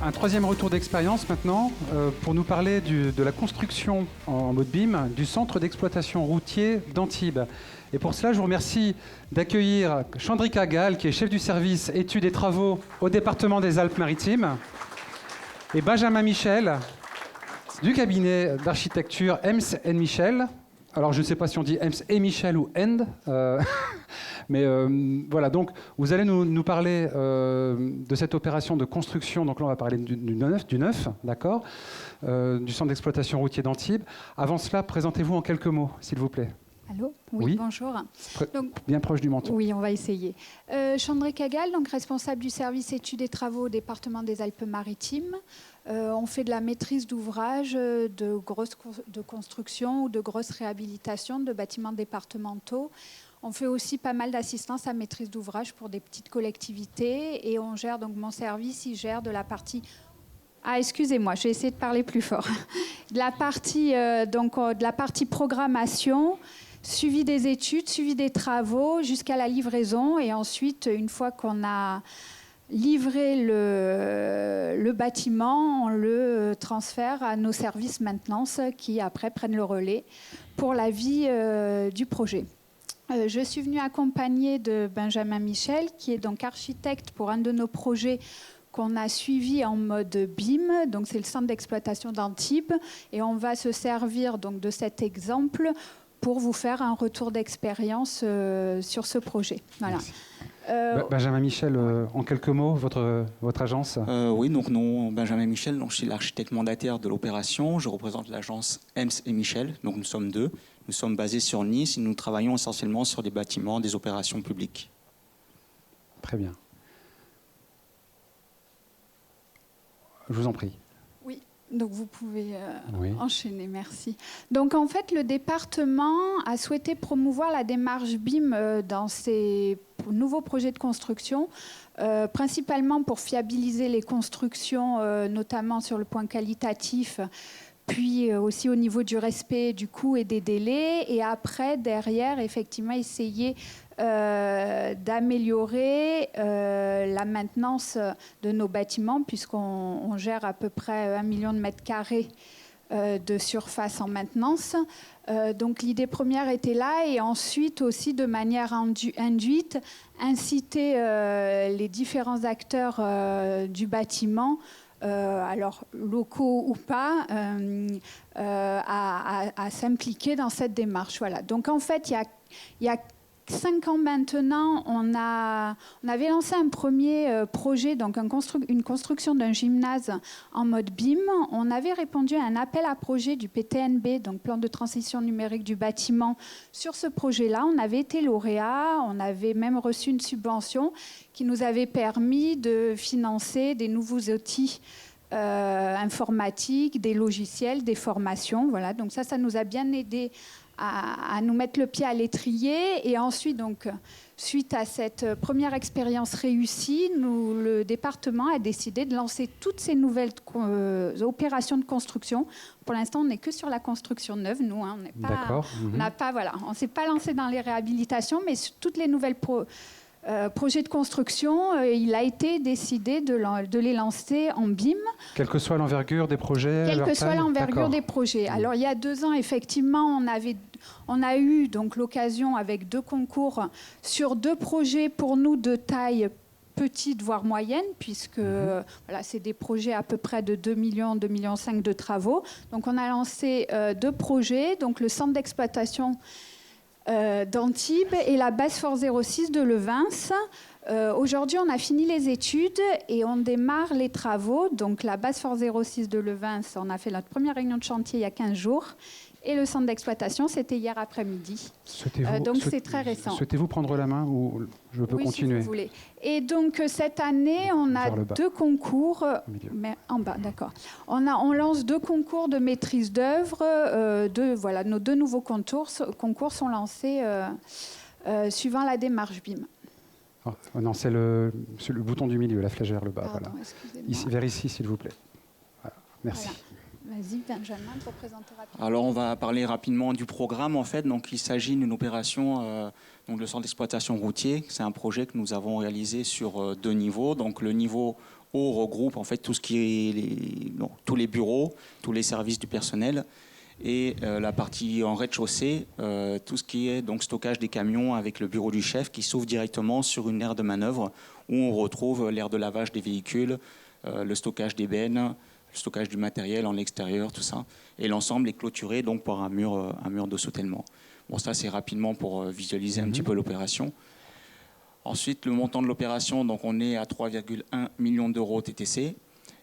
un troisième retour d'expérience maintenant pour nous parler de la construction en mode BIM du centre d'exploitation routier d'Antibes. Et pour cela, je vous remercie d'accueillir Chandrika Gall, qui est chef du service études et travaux au département des Alpes-Maritimes, et Benjamin Michel, du cabinet d'architecture Ems & Michel. Alors, je ne sais pas si on dit Ems et Michel ou End, mais voilà. Donc, vous allez nous parler de cette opération de construction. Donc là, on va parler du neuf, d'accord, du centre d'exploitation routier d'Antibes. Avant cela, présentez-vous en quelques mots, s'il vous plaît. Allô ? Oui, bonjour. Donc, bien proche du menton. Oui, on va essayer. Chandrika Gall, donc responsable du service études et travaux au département des Alpes-Maritimes. On fait de la maîtrise d'ouvrage, de construction ou de grosses réhabilitations de bâtiments départementaux. On fait aussi pas mal d'assistance à maîtrise d'ouvrage pour des petites collectivités. Et on gère, donc mon service, il gère de la partie... Ah, excusez-moi, je vais essayer de parler plus fort. De la partie programmation, suivi des études, suivi des travaux jusqu'à la livraison. Et ensuite, une fois qu'on a livré le bâtiment, on le transfère à nos services maintenance qui, après, prennent le relais pour la vie du projet. Je suis venue accompagnée de Benjamin Michel, qui est donc architecte pour un de nos projets qu'on a suivi en mode BIM, donc c'est le centre d'exploitation d'Antibes, et on va se servir donc de cet exemple pour vous faire un retour d'expérience sur ce projet. Voilà. Benjamin Michel, en quelques mots, votre agence. Oui, donc non, Benjamin Michel, donc je suis l'architecte mandataire de l'opération. Je représente l'agence Ems & Michel, donc nous sommes deux. Nous sommes basés sur Nice et nous travaillons essentiellement sur des bâtiments, des opérations publiques. Très bien. Je vous en prie. Oui, donc vous pouvez oui. Enchaîner, merci. Donc en fait, le département a souhaité promouvoir la démarche BIM dans ses nouveaux projets de construction, principalement pour fiabiliser les constructions, notamment sur le point qualitatif, puis aussi au niveau du respect du coût et des délais, et après, derrière, effectivement, essayer d'améliorer la maintenance de nos bâtiments, puisqu'on gère à peu près 1 million de mètres carrés de surface en maintenance. Donc l'idée première était là, et ensuite aussi de manière induite, inciter les différents acteurs du bâtiment, alors locaux ou pas, à s'impliquer dans cette démarche. Voilà. Donc en fait, il y a 5 ans maintenant, on avait lancé un premier projet, donc une construction d'un gymnase en mode BIM. On avait répondu à un appel à projet du PTNB, donc plan de transition numérique du bâtiment. Sur ce projet-là, on avait été lauréat, on avait même reçu une subvention qui nous avait permis de financer des nouveaux outils informatiques, des logiciels, des formations. Voilà. Donc ça nous a bien aidé à nous mettre le pied à l'étrier. Et ensuite, donc, suite à cette première expérience réussie, le département a décidé de lancer toutes ces nouvelles opérations de construction. Pour l'instant, on n'est que sur la construction neuve, nous. Hein, on ne s'est pas lancé dans les réhabilitations, mais sur toutes les nouvelles projets de construction, il a été décidé de les lancer en BIM. Quelle que soit l'envergure des projets. Quelle que soit l'envergure des projets. Alors, il y a 2 ans, effectivement, on a eu donc l'occasion, avec 2 concours, sur 2 projets pour nous de taille petite, voire moyenne, puisque voilà, c'est des projets à peu près de 2 millions, 2,5 millions de travaux. Donc, on a lancé 2 projets, donc le centre d'exploitation d'Antibes et la base Fort 06 de Levins. Aujourd'hui, on a fini les études et on démarre les travaux. Donc, la base Fort 06 de Levins, on a fait notre première réunion de chantier il y a 15 jours. Et le centre d'exploitation, c'était hier après-midi. Donc, c'est très récent. Souhaitez-vous prendre la main ou je peux continuer ? Si vous voulez. Et donc, cette année, on a 2 concours. Mais en bas, d'accord. On lance 2 concours de maîtrise d'œuvre. Voilà, nos 2 nouveaux concours sont lancés suivant la démarche BIM. Oh, non, c'est le bouton du milieu, la flèche vers le bas. Pardon, voilà. Vers ici, s'il vous plaît. Voilà. Merci. Voilà. Vas-y, Benjamin, pour présenter rapidement. Alors, on va parler rapidement du programme, en fait. Donc, il s'agit d'une opération, donc le centre d'exploitation routier. C'est un projet que nous avons réalisé sur 2 niveaux. Donc, le niveau O regroupe en fait tout ce qui est tous les bureaux, tous les services du personnel. Et la partie en rez-de-chaussée, tout ce qui est donc stockage des camions avec le bureau du chef qui s'ouvre directement sur une aire de manœuvre où on retrouve l'aire de lavage des véhicules, le stockage des bennes, le stockage du matériel en extérieur, tout ça. Et l'ensemble est clôturé donc par un mur de soutènement. Bon, ça c'est rapidement pour visualiser un petit peu l'opération. Ensuite, le montant de l'opération, donc on est à 3,1 millions d'euros TTC.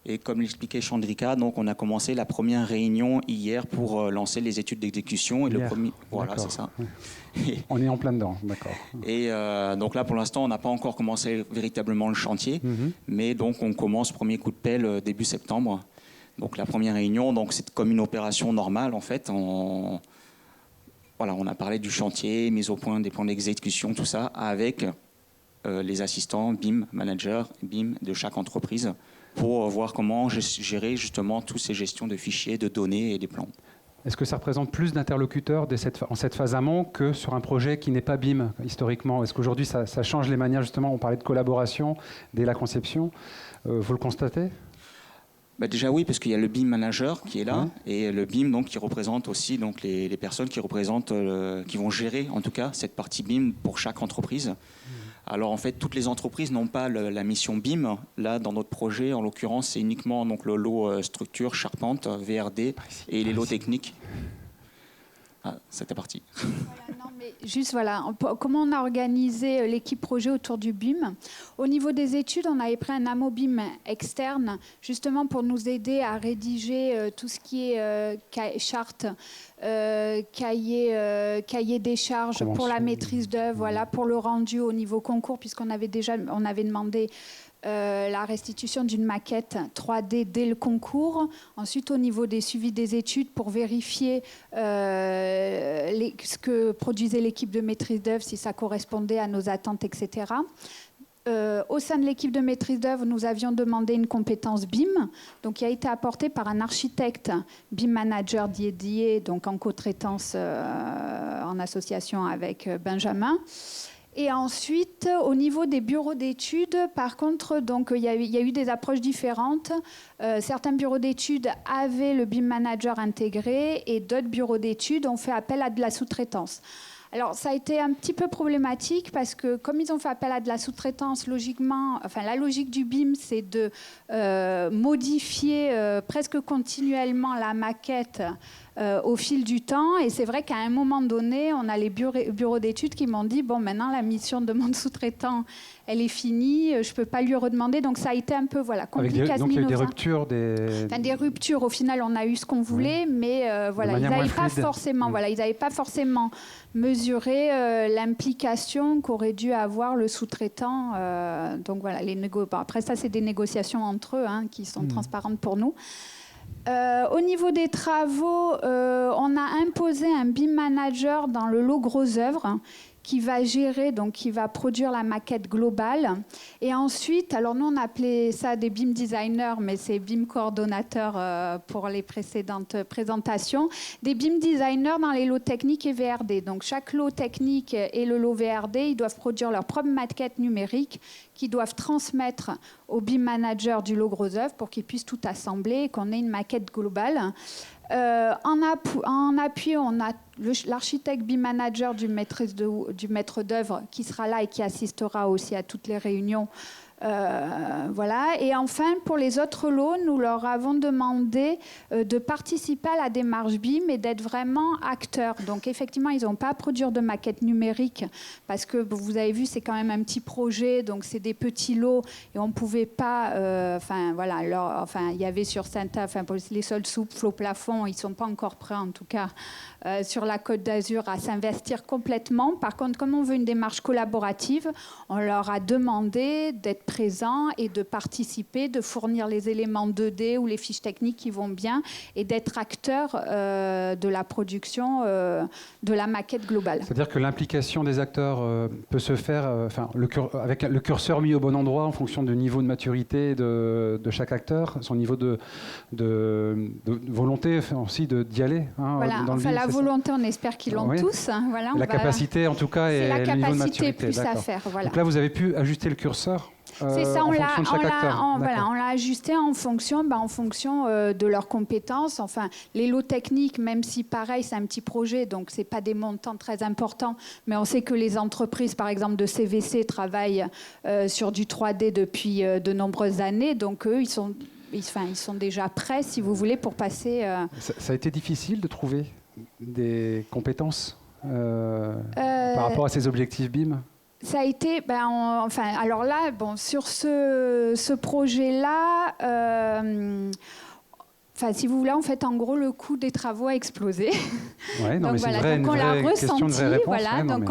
Et comme l'expliquait Chandrika, donc on a commencé la première réunion hier pour lancer les études d'exécution. Et le premier, voilà, c'est ça. Et, on est en plein dedans, d'accord. Et donc là, pour l'instant, on n'a pas encore commencé véritablement le chantier, mais donc on commence premier coup de pelle début septembre. Donc la première réunion, donc c'est comme une opération normale en fait. Voilà, on a parlé du chantier, mise au point des plans d'exécution, tout ça, avec les assistants BIM, managers BIM de chaque entreprise, pour voir comment gérer justement toutes ces gestions de fichiers, de données et des plans. Est-ce que ça représente plus d'interlocuteurs en cette phase amont que sur un projet qui n'est pas BIM historiquement? Est-ce qu'aujourd'hui ça change les manières, justement, on parlait de collaboration dès la conception, vous le constatez? Déjà oui, parce qu'il y a le BIM manager qui est là, et le BIM donc, qui représente aussi donc, les personnes qui vont gérer en tout cas cette partie BIM pour chaque entreprise. Alors en fait, toutes les entreprises n'ont pas la mission BIM. Là, dans notre projet, en l'occurrence, c'est uniquement donc, le lot structure, charpente, VRD et les lots techniques. C'était parti. Voilà, non, mais juste voilà, comment on a organisé l'équipe projet autour du BIM. Au niveau des études, on avait pris un AMOBIM externe, justement pour nous aider à rédiger tout ce qui est charte, cahier des charges pour la maîtrise d'œuvre, voilà, pour le rendu au niveau concours, puisqu'on avait demandé la restitution d'une maquette 3D dès le concours. Ensuite, au niveau des suivis des études, pour vérifier ce que produisait l'équipe de maîtrise d'œuvre, si ça correspondait à nos attentes, etc. Au sein de l'équipe de maîtrise d'œuvre, nous avions demandé une compétence BIM, donc qui a été apportée par un architecte BIM manager dédié, donc en co-traitance en association avec Benjamin. Et ensuite, au niveau des bureaux d'études, par contre, donc, il y a eu des approches différentes. Certains bureaux d'études avaient le BIM Manager intégré et d'autres bureaux d'études ont fait appel à de la sous-traitance. Alors, ça a été un petit peu problématique parce que comme ils ont fait appel à de la sous-traitance, logiquement, enfin, la logique du BIM, c'est de modifier presque continuellement la maquette au fil du temps. Et c'est vrai qu'à un moment donné, on a les bureaux d'études qui m'ont dit « Bon, maintenant, la mission de mon sous-traitant, elle est finie, je ne peux pas lui redemander. » Donc, ça a été un peu compliqué. Donc, il y a eu des ruptures des ruptures. Au final, on a eu ce qu'on voulait, mais voilà, ils n'avaient pas forcément mesuré l'implication qu'aurait dû avoir le sous-traitant. Donc, voilà, après, ça, c'est des négociations entre eux qui sont transparentes pour nous. Au niveau des travaux, on a imposé un BIM manager dans le lot gros œuvres qui va gérer, donc qui va produire la maquette globale. Et ensuite, alors nous on appelait ça des BIM designers, mais c'est BIM coordonnateurs pour les précédentes présentations. Des BIM designers dans les lots techniques et VRD. Donc chaque lot technique et le lot VRD, ils doivent produire leur propre maquette numérique qu'ils doivent transmettre au BIM manager du lot gros œuvre pour qu'ils puissent tout assembler et qu'on ait une maquette globale. En appui, on a l'architecte BIM manager du maître d'œuvre qui sera là et qui assistera aussi à toutes les réunions. Voilà. Et enfin, pour les autres lots, nous leur avons demandé de participer à la démarche BIM et d'être vraiment acteurs. Donc, effectivement, ils n'ont pas à produire de maquette numérique parce que, vous avez vu, c'est quand même un petit projet, donc c'est des petits lots et on ne pouvait pas... il y avait sur Saint-Af, les sols souples au plafond, ils ne sont pas encore prêts, en tout cas, sur la Côte d'Azur, à s'investir complètement. Par contre, comme on veut une démarche collaborative, on leur a demandé d'être présents et de participer, de fournir les éléments 2D ou les fiches techniques qui vont bien et d'être acteurs de la production de la maquette globale. C'est-à-dire que l'implication des acteurs peut se faire avec le curseur mis au bon endroit en fonction du niveau de maturité de chaque acteur, son niveau de volonté aussi d'y aller. Voilà, la volonté, on espère qu'ils l'ont tous. Voilà, la capacité, en tout cas, et le niveau de maturité. C'est la capacité plus à faire. Voilà. Donc là, vous avez pu ajuster le curseur ? C'est ça, en fonction de chaque acteur. Voilà, on l'a ajusté en fonction de leurs compétences. Enfin, les lots techniques, même si pareil, c'est un petit projet, donc c'est pas des montants très importants, mais on sait que les entreprises, par exemple de CVC, travaillent sur du 3D depuis de nombreuses années, donc eux, ils sont déjà prêts, si vous voulez, pour passer... Ça a été difficile de trouver des compétences par rapport à ces objectifs BIM? Ça a été, alors là, sur ce projet-là, si vous voulez, en fait, en gros, le coût des travaux a explosé. Ouais, non, donc mais voilà, donc on l'a ressenti, voilà. Donc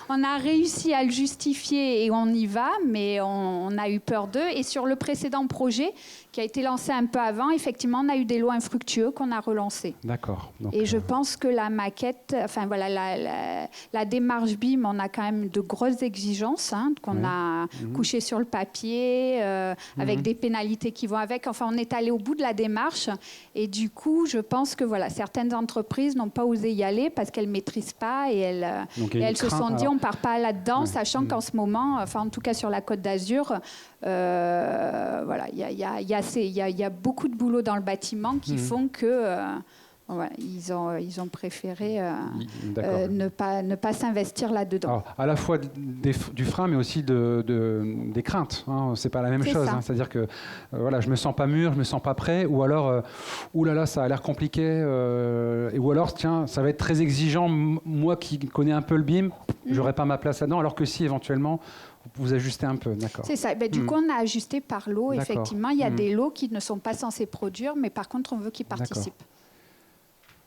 on a réussi à le justifier et on y va, mais on a eu peur d'eux. Et sur le précédent projet, qui a été lancé un peu avant, effectivement, on a eu des lots infructueux qu'on a relancés. D'accord. Et je pense que la maquette, la démarche BIM, on a quand même de grosses exigences qu'on a couchées sur le papier, avec des pénalités qui vont avec. Enfin, on est allé au bout de la démarche. Et du coup, je pense que certaines entreprises n'ont pas osé y aller parce qu'elles ne maîtrisent pas et elles se sont dit on ne part pas là-dedans, sachant qu'en ce moment, en tout cas sur la Côte d'Azur, il y a beaucoup de boulot dans le bâtiment qui font que ils ont préféré ne pas s'investir là-dedans. Alors, à la fois du frein, mais aussi des craintes. C'est pas la même chose. C'est-à-dire que je me sens pas mûr, je me sens pas prêt, ou alors oulala, ça a l'air compliqué, ou alors tiens, ça va être très exigeant. Moi qui connais un peu le BIM, j'aurais pas ma place là-dedans. Alors que si éventuellement vous ajustez un peu, d'accord. C'est ça. Du coup, on a ajusté par lot. Effectivement, il y a des lots qui ne sont pas censés produire, mais par contre, on veut qu'ils participent.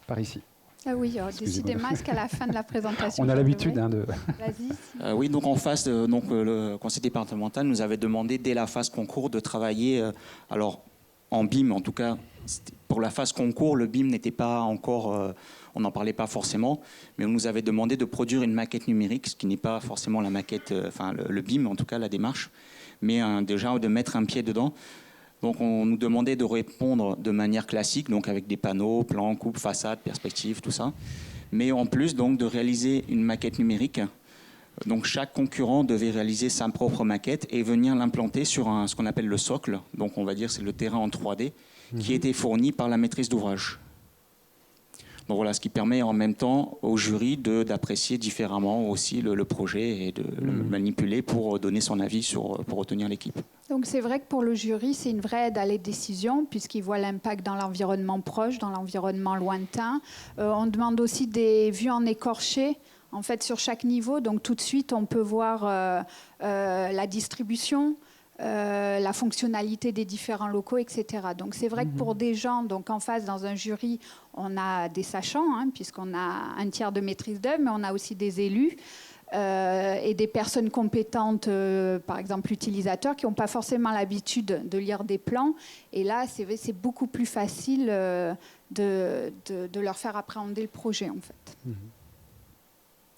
Par ici. Ah oui, décidément, est-ce qu'à la fin de la présentation... On a l'habitude de... Vas-y. Oui, donc en face, le conseil départemental nous avait demandé dès la phase concours de travailler, alors en BIM en tout cas, pour la phase concours, le BIM n'était pas encore... on n'en parlait pas forcément, mais on nous avait demandé de produire une maquette numérique, ce qui n'est pas forcément la maquette, le BIM en tout cas, la démarche, mais déjà de mettre un pied dedans. Donc on nous demandait de répondre de manière classique, donc avec des panneaux, plans, coupes, façades, perspectives, tout ça. Mais en plus donc de réaliser une maquette numérique. Donc chaque concurrent devait réaliser sa propre maquette et venir l'implanter sur ce qu'on appelle le socle. Donc on va dire c'est le terrain en 3D qui était fourni par la maîtrise d'ouvrage. Donc voilà, ce qui permet en même temps au jury d'apprécier différemment aussi le projet et de le manipuler pour donner son avis pour retenir l'équipe. Donc c'est vrai que pour le jury, c'est une vraie aide à les décisions puisqu'il voit l'impact dans l'environnement proche, dans l'environnement lointain. On demande aussi des vues en écorché, en fait, sur chaque niveau. Donc tout de suite, on peut voir la distribution, la fonctionnalité des différents locaux, etc. Donc c'est vrai que pour des gens, donc en face dans un jury, on a des sachants, puisqu'on a un tiers de maîtrise d'œuvre, mais on a aussi des élus et des personnes compétentes, par exemple l'utilisateur, qui n'ont pas forcément l'habitude de lire des plans. Et là, c'est beaucoup plus facile de leur faire appréhender le projet, en fait.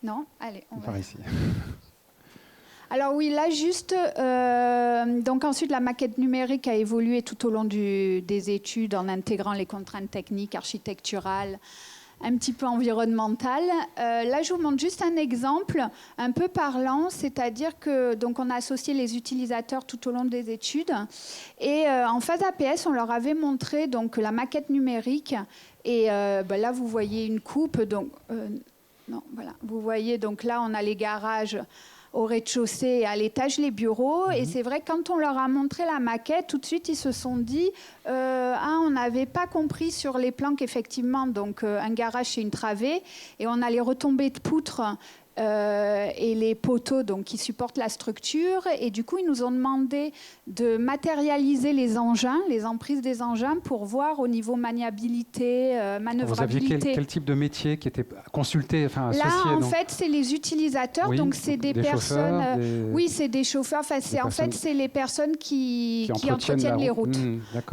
Non ? Allez, on va ici. Alors oui, là juste, donc ensuite la maquette numérique a évolué tout au long des études en intégrant les contraintes techniques, architecturales, un petit peu environnementales. Là, je vous montre juste un exemple un peu parlant, c'est-à-dire que donc on a associé les utilisateurs tout au long des études et en phase APS, on leur avait montré donc la maquette numérique et là vous voyez une coupe, donc non, voilà, vous voyez donc là on a les garages au rez-de-chaussée et à l'étage les bureaux. Et c'est vrai que quand on leur a montré la maquette, tout de suite, ils se sont dit on n'avait pas compris sur les plans qu'effectivement, donc, un garage, c'est une travée. Et on a les retombées de poutres et les poteaux donc, qui supportent la structure. Et du coup, ils nous ont demandé de matérialiser les engins, les emprises des engins, pour voir au niveau maniabilité, manœuvrabilité. Vous aviez quel type de métier qui était consulté, associé? Là, en fait, c'est les utilisateurs. Oui, donc, c'est des personnes... Oui, c'est des chauffeurs. En fait, c'est les personnes qui entretiennent les routes.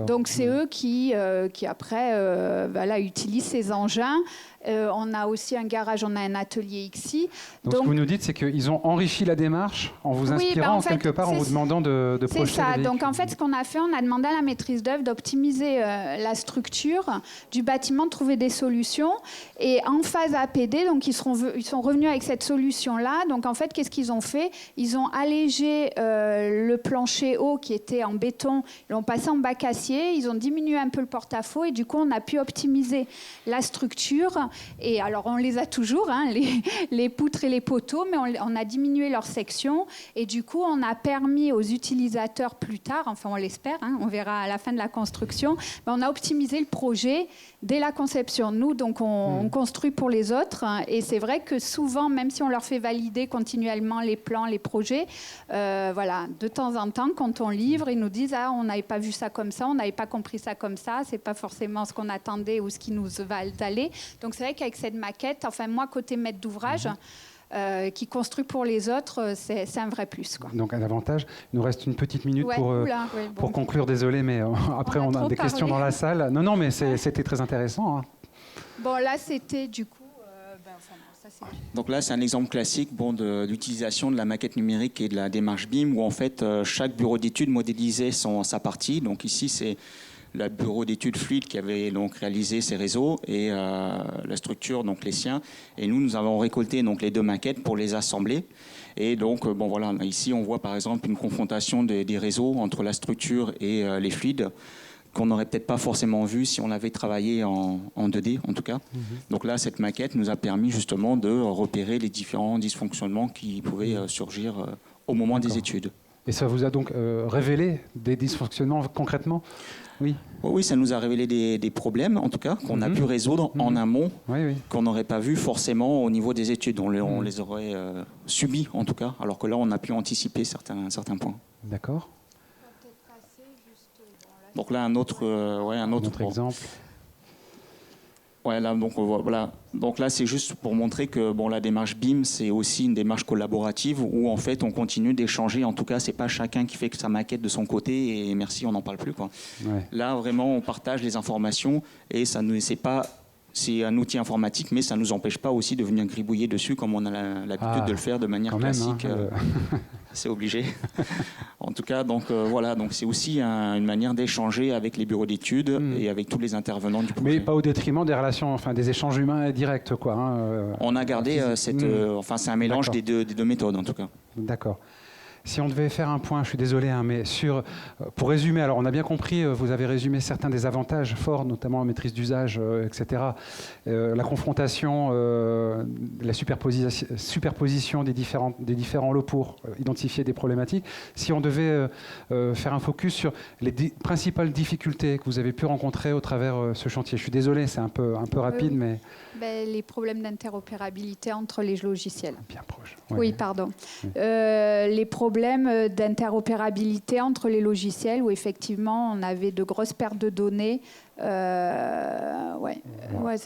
Donc, c'est eux qui après utilisent ces engins. On a aussi un garage, on a un atelier XI. Donc ce que vous nous dites, c'est qu'ils ont enrichi la démarche en vous inspirant quelque part, en vous demandant de projeter. C'est ça. Donc en fait, ce qu'on a fait, on a demandé à la maîtrise d'œuvre d'optimiser la structure du bâtiment, de trouver des solutions. Et en phase APD, donc ils sont revenus avec cette solution-là. Donc en fait, qu'est-ce qu'ils ont fait? Ils ont allégé le plancher haut qui était en béton, ils l'ont passé en bac acier, ils ont diminué un peu le porte-à-faux et du coup, on a pu optimiser la structure. Et alors, on les a toujours, hein, les poutres et les poteaux, mais on a diminué leur section. Et du coup, on a permis aux utilisateurs plus tard, enfin on l'espère, hein, on verra à la fin de la construction, mais on a optimisé le projet dès la conception. Nous, donc, on construit pour les autres. Et c'est vrai que souvent, même si on leur fait valider continuellement les plans, les projets, voilà, de temps en temps, quand on livre, ils nous disent « Ah, on n'avait pas vu ça comme ça, on n'avait pas compris ça comme ça, c'est pas forcément ce qu'on attendait ou ce qui nous va aller. » Donc c'est vrai qu'avec cette maquette, enfin moi, côté maître d'ouvrage, qui construit pour les autres, c'est un vrai plus, quoi. Donc un avantage. Il nous reste une petite minute pour bon. conclure, désolé, mais après on a des questions dans la salle. Non, mais c'était très intéressant. Hein. Bon, là, c'était du coup... Donc là, c'est un exemple classique de l'utilisation de la maquette numérique et de la démarche BIM, où en fait, chaque bureau d'études modélisait sa partie. Donc ici, c'est le bureau d'études fluide qui avait donc réalisé ces réseaux et la structure, donc les siens. Et nous avons récolté donc les deux maquettes pour les assembler. Et donc, bon voilà, ici, on voit par exemple une confrontation des réseaux entre la structure et les fluides, qu'on n'aurait peut-être pas forcément vu si on avait travaillé en 2D, en tout cas. Donc là, cette maquette nous a permis justement de repérer les différents dysfonctionnements qui pouvaient surgir au moment des études. Et ça vous a donc révélé des dysfonctionnements concrètement? Oui. Oui, ça nous a révélé des problèmes, en tout cas, qu'on a pu résoudre en amont, qu'on n'aurait pas vu forcément au niveau des études. On les aurait subis, en tout cas, alors que là, on a pu anticiper certains points. D'accord. Donc là, un autre exemple. Ouais, là, donc, voilà. Donc là, c'est juste pour montrer que la démarche BIM, c'est aussi une démarche collaborative où en fait, on continue d'échanger. En tout cas, c'est pas chacun qui fait que sa maquette de son côté et merci, on n'en parle plus, quoi. Ouais. Là, vraiment, on partage les informations et c'est un outil informatique, mais ça ne nous empêche pas aussi de venir gribouiller dessus comme on a l'habitude de le faire de manière classique. C'est obligé. En tout cas, donc voilà, donc c'est aussi une manière d'échanger avec les bureaux d'études et avec tous les intervenants du projet. Mais pas au détriment des relations, enfin des échanges humains directs, quoi. Hein, on a gardé c'est un mélange des deux méthodes en tout cas. D'accord. Si on devait faire un point, je suis désolé, hein, mais pour résumer, alors on a bien compris, vous avez résumé certains des avantages forts, notamment la maîtrise d'usage, etc. La confrontation, la superposition des différents lots pour identifier des problématiques. Si on devait faire un focus sur les principales difficultés que vous avez pu rencontrer au travers ce chantier, je suis désolé, c'est un peu rapide, mais... les problèmes d'interopérabilité entre les logiciels. Bien proche. Ouais. Oui, pardon. Oui. Les problèmes d'interopérabilité entre les logiciels où effectivement on avait de grosses pertes de données. Ça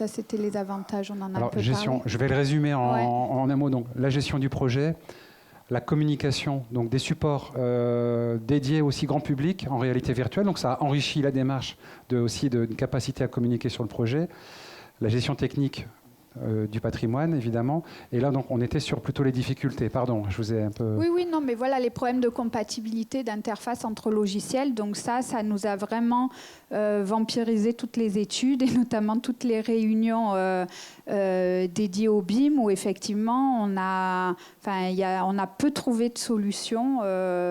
c'était les avantages, on en a un peu parlé. Je vais le résumer en un mot. Donc, la gestion du projet, la communication, donc des supports dédiés aussi grand public en réalité virtuelle. Donc ça a enrichi la démarche aussi d'une capacité à communiquer sur le projet. La gestion technique du patrimoine, évidemment. Et là, donc, on était sur plutôt les difficultés. Pardon, je vous ai un peu... Oui, non, mais voilà, les problèmes de compatibilité, d'interface entre logiciels. Donc ça nous a vraiment vampirisé toutes les études et notamment toutes les réunions dédiées au BIM où effectivement, on a peu trouvé de solutions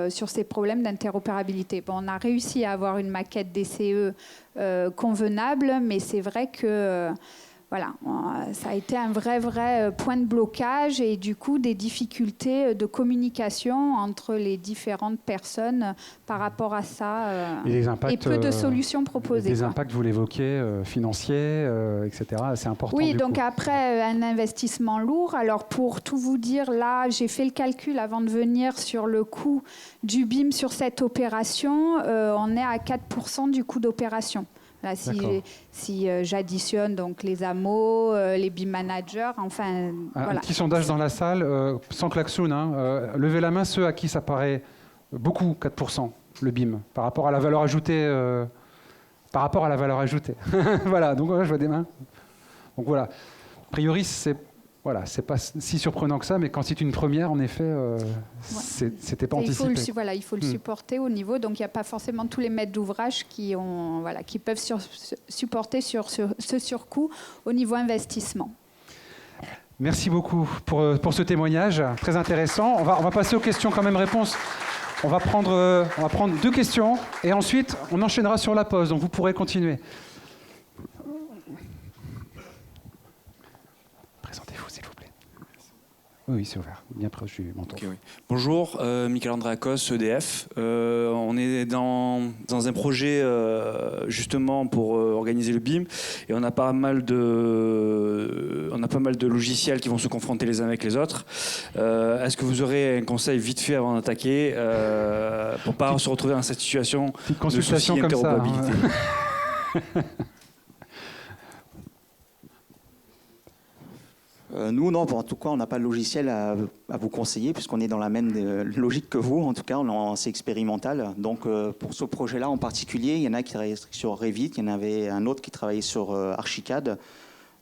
sur ces problèmes d'interopérabilité. Bon, on a réussi à avoir une maquette DCE convenable, mais c'est vrai que... Voilà, ça a été un vrai point de blocage et du coup des difficultés de communication entre les différentes personnes par rapport à ça et peu de solutions proposées. Des impacts, vous l'évoquez, financiers, etc. C'est important. Oui, donc après un investissement lourd. Alors pour tout vous dire, là j'ai fait le calcul avant de venir sur le coût du BIM sur cette opération. On est à 4% du coût d'opération. Là, si j'additionne donc les AMO, les BIM managers, enfin... Un petit sondage dans la salle, sans klaxon, hein, levez la main ceux à qui ça paraît beaucoup, 4%, le BIM, par rapport à la valeur ajoutée. Voilà, donc je vois des mains. Donc voilà. A priori, c'est pas si surprenant que ça, mais quand c'est une première, en effet, c'était pas anticipé. Il faut le supporter au niveau, donc il n'y a pas forcément tous les maîtres d'ouvrage qui peuvent supporter ce surcoût au niveau investissement. Merci beaucoup pour ce témoignage très intéressant. On va passer aux questions quand même réponses. On va prendre 2 questions et ensuite on enchaînera sur la pause, donc vous pourrez continuer. Présentez-vous s'il vous plaît. Oui, c'est ouvert, bien proche du menton. Okay, oui. Bonjour, Michael Andreakos, EDF. On est dans un projet justement pour organiser le BIM et on a pas mal de logiciels qui vont se confronter les uns avec les autres. Est-ce que vous aurez un conseil vite fait avant d'attaquer pour ne pas se retrouver dans cette situation de souci d'interopérabilité? Nous, non, en tout cas, on n'a pas de logiciel à vous conseiller, puisqu'on est dans la même logique que vous. En tout cas, c'est expérimental. Donc, pour ce projet-là en particulier, il y en a qui travaillaient sur Revit, il y en avait un autre qui travaillait sur Archicad.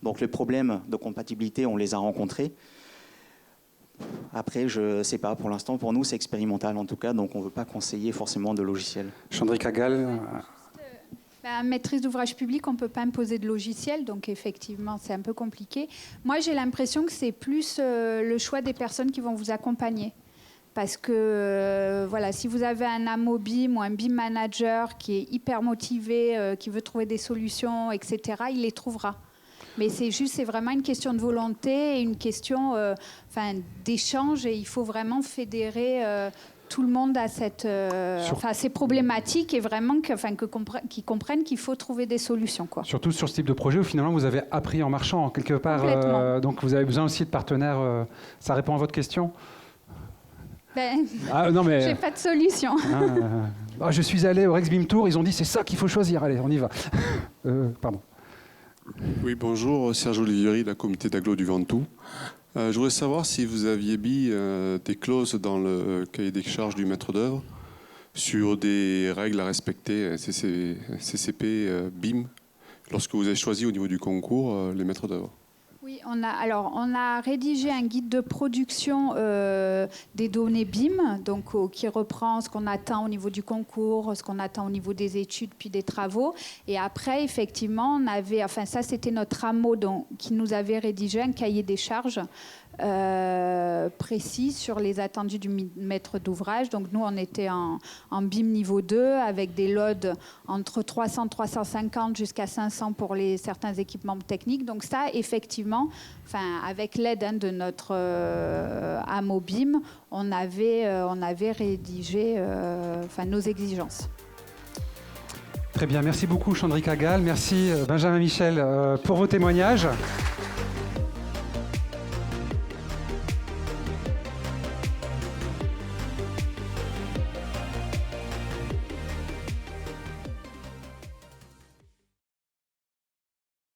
Donc, les problèmes de compatibilité, on les a rencontrés. Après, je ne sais pas. Pour l'instant, pour nous, c'est expérimental, en tout cas. Donc, on ne veut pas conseiller forcément de logiciel. Chandrika Gall. Maîtrise d'ouvrage public, on ne peut pas imposer de logiciel, donc effectivement, c'est un peu compliqué. Moi, j'ai l'impression que c'est plus le choix des personnes qui vont vous accompagner. Parce que si vous avez un AMO BIM ou un BIM manager qui est hyper motivé, qui veut trouver des solutions, etc., il les trouvera. Mais c'est vraiment une question de volonté et une question d'échange, et il faut vraiment fédérer tout le monde à ces problématiques et vraiment qu'ils comprennent qu'il faut trouver des solutions, quoi. Surtout sur ce type de projet où finalement vous avez appris en marchant quelque part. Donc vous avez besoin aussi de partenaires. Ça répond à votre question? Non, mais j'ai pas de solution. Je suis allé au Rex BIM Tour, ils ont dit c'est ça qu'il faut choisir. Allez, on y va. Pardon. Oui, bonjour, Serge Olivieri, de la comité d'agglo du Ventoux. Je voudrais savoir si vous aviez mis des clauses dans le cahier des charges du maître d'œuvre sur des règles à respecter, CCP, BIM, lorsque vous avez choisi au niveau du concours les maîtres d'œuvre. Oui, on a rédigé un guide de production des données BIM, donc qui reprend ce qu'on attend au niveau du concours, ce qu'on attend au niveau des études puis des travaux. Et après, effectivement, on avait, ça c'était notre AMO qui nous avait rédigé un cahier des charges précis sur les attendus du maître d'ouvrage. Donc nous, on était en BIM niveau 2 avec des loads entre 300, 350 jusqu'à 500 pour certains équipements techniques. Donc ça, effectivement, avec l'aide de notre AMO BIM, on avait rédigé nos exigences. Très bien, merci beaucoup Chandrika Gall, merci Benjamin Michel pour vos témoignages.